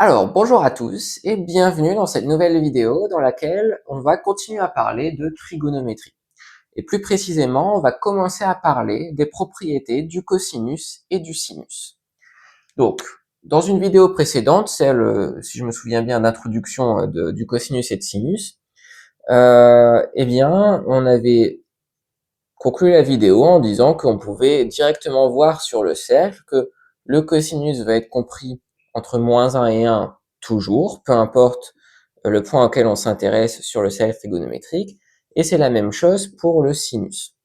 Alors, bonjour à tous et bienvenue dans cette nouvelle vidéo dans laquelle on va continuer à parler de trigonométrie. Et plus précisément, on va commencer à parler des propriétés du cosinus et du sinus. Donc, dans une vidéo précédente, celle, si je me souviens bien, d'introduction du cosinus et de sinus, eh bien, on avait conclu la vidéo en disant qu'on pouvait directement voir sur le cercle que le cosinus va être compris entre -1 et 1 toujours, peu importe le point auquel on s'intéresse sur le cercle trigonométrique, et c'est la même chose pour le sinus.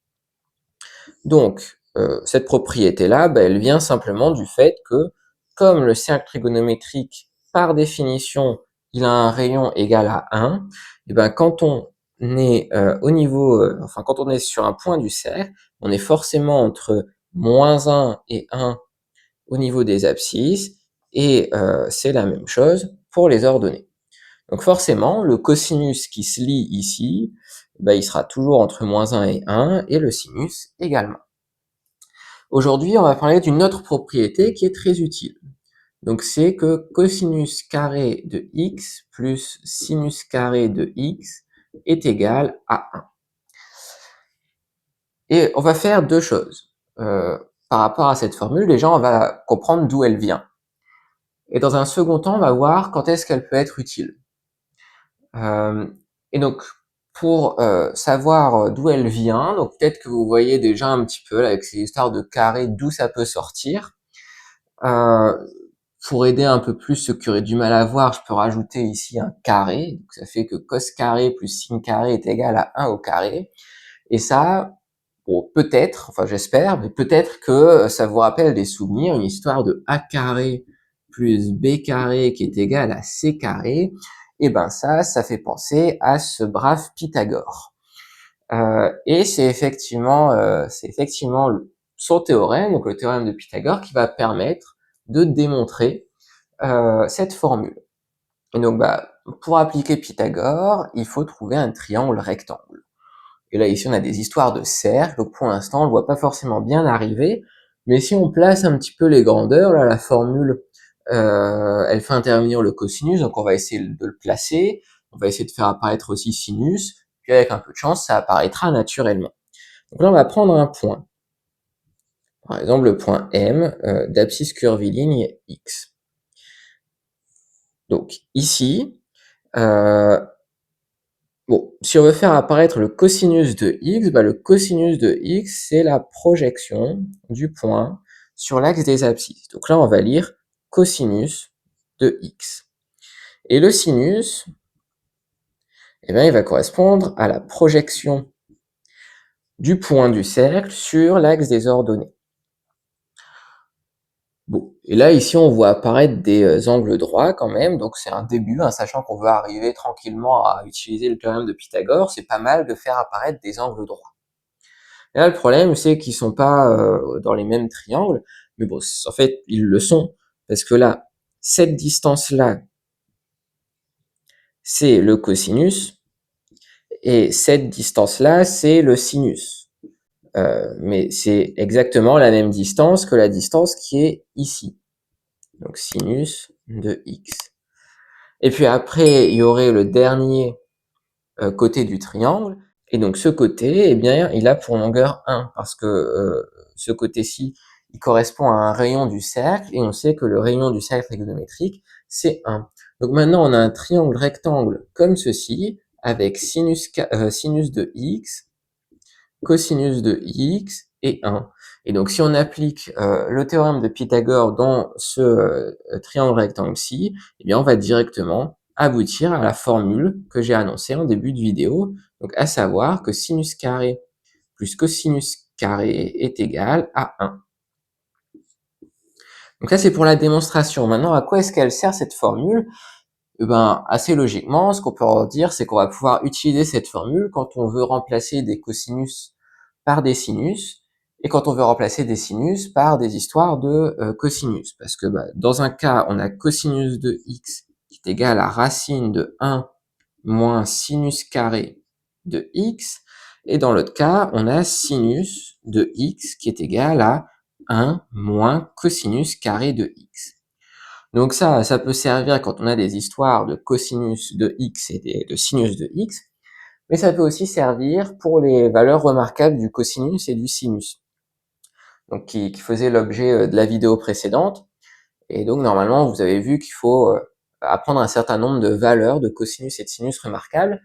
Donc, cette propriété-là, elle vient simplement du fait que, comme le cercle trigonométrique, par définition, il a un rayon égal à 1, et quand on est au niveau, enfin quand on est sur un point du cercle, on est forcément entre -1 et 1 au niveau des abscisses, et c'est la même chose pour les ordonnées. Donc forcément, le cosinus qui se lit ici, il sera toujours entre -1 et 1, et le sinus également. Aujourd'hui, on va parler d'une autre propriété qui est très utile. Donc c'est que cosinus carré de x plus sinus carré de x est égal à 1. Et on va faire deux choses. Par rapport à cette formule, déjà on va comprendre d'où elle vient. Et dans un second temps, on va voir quand est-ce qu'elle peut être utile. Et donc, pour savoir d'où elle vient, donc peut-être que vous voyez déjà un petit peu là, avec ces histoires de carré d'où ça peut sortir. Pour aider un peu plus ceux qui auraient du mal à voir, je peux rajouter ici un carré. Donc ça fait que cos carré plus sin carré est égal à 1 au carré. Et ça, bon, peut-être, enfin j'espère, mais peut-être que ça vous rappelle des souvenirs, une histoire de a carré plus b carré qui est égal à c carré. Et ça fait penser à ce brave Pythagore. Et c'est effectivement son théorème, donc le théorème de Pythagore, qui va permettre de démontrer cette formule. Et donc, pour appliquer Pythagore, il faut trouver un triangle rectangle. Et là, ici, on a des histoires de cercles, donc pour l'instant, on ne voit pas forcément bien arriver, mais si on place un petit peu les grandeurs, là, la formule, elle fait intervenir le cosinus, donc on va essayer de le placer, on va essayer de faire apparaître aussi sinus, puis avec un peu de chance, ça apparaîtra naturellement. Donc là, on va prendre un point. Par exemple, le point M d'abscisse curviligne X. Donc ici, si on veut faire apparaître le cosinus de X, le cosinus de X, c'est la projection du point sur l'axe des abscisses. Donc là, on va lire cosinus de X. Et le sinus, il va correspondre à la projection du point du cercle sur l'axe des ordonnées. Bon, et là, ici, on voit apparaître des angles droits quand même, donc c'est un début, sachant qu'on veut arriver tranquillement à utiliser le théorème de Pythagore, c'est pas mal de faire apparaître des angles droits. Et là, le problème, c'est qu'ils sont pas dans les mêmes triangles, mais bon, en fait, ils le sont, parce que là, cette distance-là, c'est le cosinus, et cette distance-là, c'est le sinus. Mais c'est exactement la même distance que la distance qui est ici. Donc sinus de x. Et puis après, il y aurait le dernier côté du triangle, et donc ce côté, il a pour longueur 1, parce que ce côté-ci, il correspond à un rayon du cercle, et on sait que le rayon du cercle trigonométrique, c'est 1. Donc maintenant, on a un triangle rectangle comme ceci, avec sinus de x, cosinus de x et 1. Et donc, si on applique le théorème de Pythagore dans ce triangle rectangle-ci, on va directement aboutir à la formule que j'ai annoncée en début de vidéo, donc à savoir que sinus carré plus cosinus carré est égal à 1. Donc ça, c'est pour la démonstration. Maintenant, à quoi est-ce qu'elle sert cette formule ? Assez logiquement, ce qu'on peut en dire, c'est qu'on va pouvoir utiliser cette formule quand on veut remplacer des cosinus par des sinus, et quand on veut remplacer des sinus par des histoires de cosinus. Parce que dans un cas, on a cosinus de x qui est égal à racine de 1 moins sinus carré de x, et dans l'autre cas, on a sinus de x qui est égal à 1 moins cosinus carré de x. Donc ça peut servir quand on a des histoires de cosinus de x et de sinus de x, mais ça peut aussi servir pour les valeurs remarquables du cosinus et du sinus, donc qui faisaient l'objet de la vidéo précédente. Et donc normalement, vous avez vu qu'il faut apprendre un certain nombre de valeurs de cosinus et de sinus remarquables,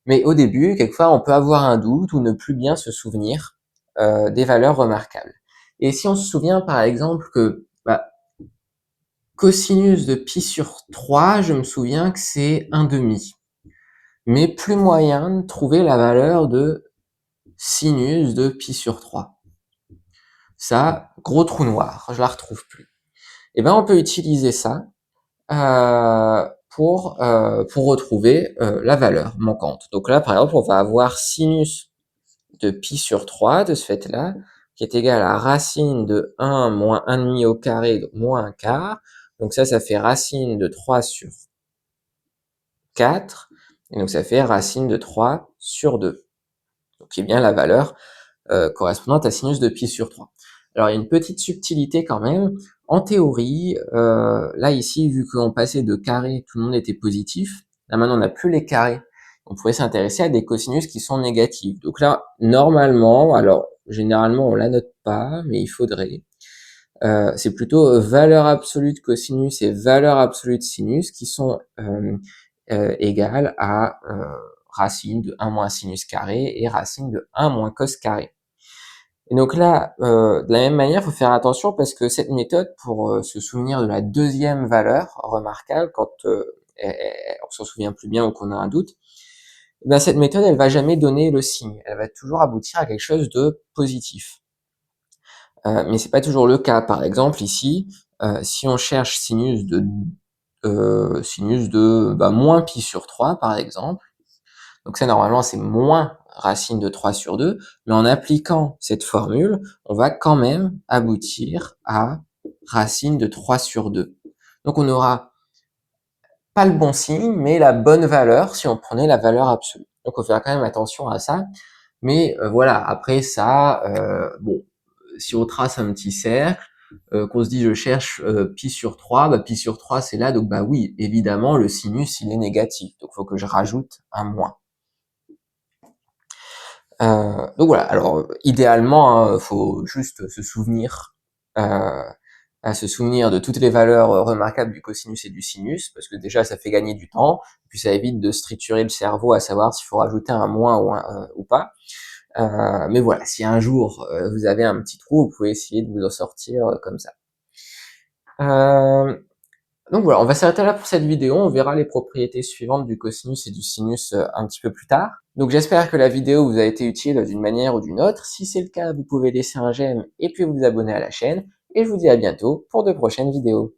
mais au début, quelquefois, on peut avoir un doute ou ne plus bien se souvenir des valeurs remarquables. Et si on se souvient par exemple que cosinus de pi sur 3, je me souviens que c'est 1/2. Mais plus moyen de trouver la valeur de sinus de pi sur 3. Ça, gros trou noir, je la retrouve plus. Et ben on peut utiliser ça pour retrouver la valeur manquante. Donc là, par exemple, on va avoir sinus de pi sur 3 de ce fait-là, qui est égal à racine de 1 moins 1,5 au carré, donc moins 1 quart. Donc ça fait racine de 3 sur 4, et donc ça fait racine de 3 sur 2. Donc qui est bien la valeur correspondante à sinus de pi sur 3. Alors il y a une petite subtilité quand même. En théorie, là ici, vu qu'on passait de carré, tout le monde était positif. Là maintenant, on n'a plus les carrés. On pourrait s'intéresser à des cosinus qui sont négatifs. Donc là, normalement, alors généralement on la note pas, mais il faudrait. C'est plutôt valeur absolue de cosinus et valeur absolue de sinus qui sont égales à racine de 1 moins sinus carré et racine de 1 moins cos carré. Et donc là, de la même manière, il faut faire attention parce que cette méthode, pour se souvenir de la deuxième valeur remarquable, quand on s'en souvient plus bien ou qu'on a un doute, ben cette méthode, elle va jamais donner le signe. Elle va toujours aboutir à quelque chose de positif. Mais c'est pas toujours le cas. Par exemple, ici, si on cherche sinus de moins pi sur 3, par exemple, donc ça, normalement, c'est moins racine de 3 sur 2, mais en appliquant cette formule, on va quand même aboutir à racine de 3 sur 2. Donc on n'aura pas le bon signe, mais la bonne valeur si on prenait la valeur absolue. Donc on faut faire quand même attention à ça. Mais voilà, après ça, bon, si on trace un petit cercle, qu'on se dit je cherche pi sur 3, pi sur 3 c'est là, donc oui, évidemment le sinus il est négatif, donc il faut que je rajoute un moins. Donc voilà, alors idéalement, faut juste se souvenir de toutes les valeurs remarquables du cosinus et du sinus, parce que déjà ça fait gagner du temps, puis ça évite de se triturer le cerveau à savoir s'il faut rajouter un moins ou pas. Mais voilà, si un jour vous avez un petit trou, vous pouvez essayer de vous en sortir comme ça. Donc voilà, on va s'arrêter là pour cette vidéo, on verra les propriétés suivantes du cosinus et du sinus un petit peu plus tard. Donc j'espère que la vidéo vous a été utile d'une manière ou d'une autre. Si c'est le cas, vous pouvez laisser un j'aime et puis vous abonner à la chaîne. Et je vous dis à bientôt pour de prochaines vidéos.